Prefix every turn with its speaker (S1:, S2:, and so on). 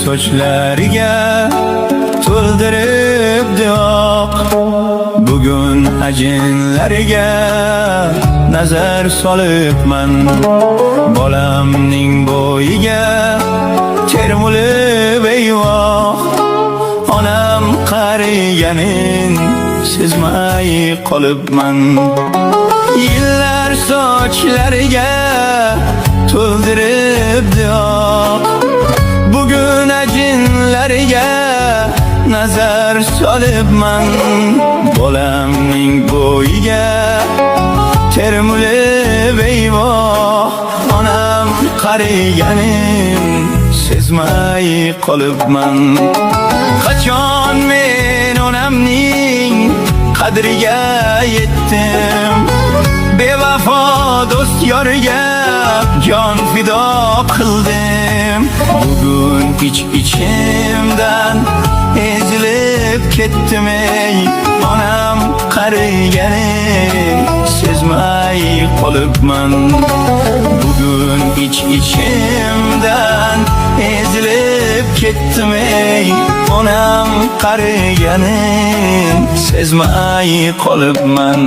S1: sochlariga to'ldiribdi oq. Bugun ajinlariga nazar solibman. Bolamning bo'yiga termulib eyvoh. Onam qariganin sezmay qolibman. Yillar sochlariga to'ldiribdi oq. Bugun ajinlariga nazar solibman. Bolamning bo'yiga termulib eyvoh. Onam qariganin sezmay qolibman. Qachon men onamning qadriga yetdim. Bevafo do'st yoriga jon fido qildim. Bugun ichimdan ezilib ketdim ey. Onam qariganin sezmay qolibman. Bugun ichimdan ezilib ketdim ey. Onam qariganin sezmay qolibman.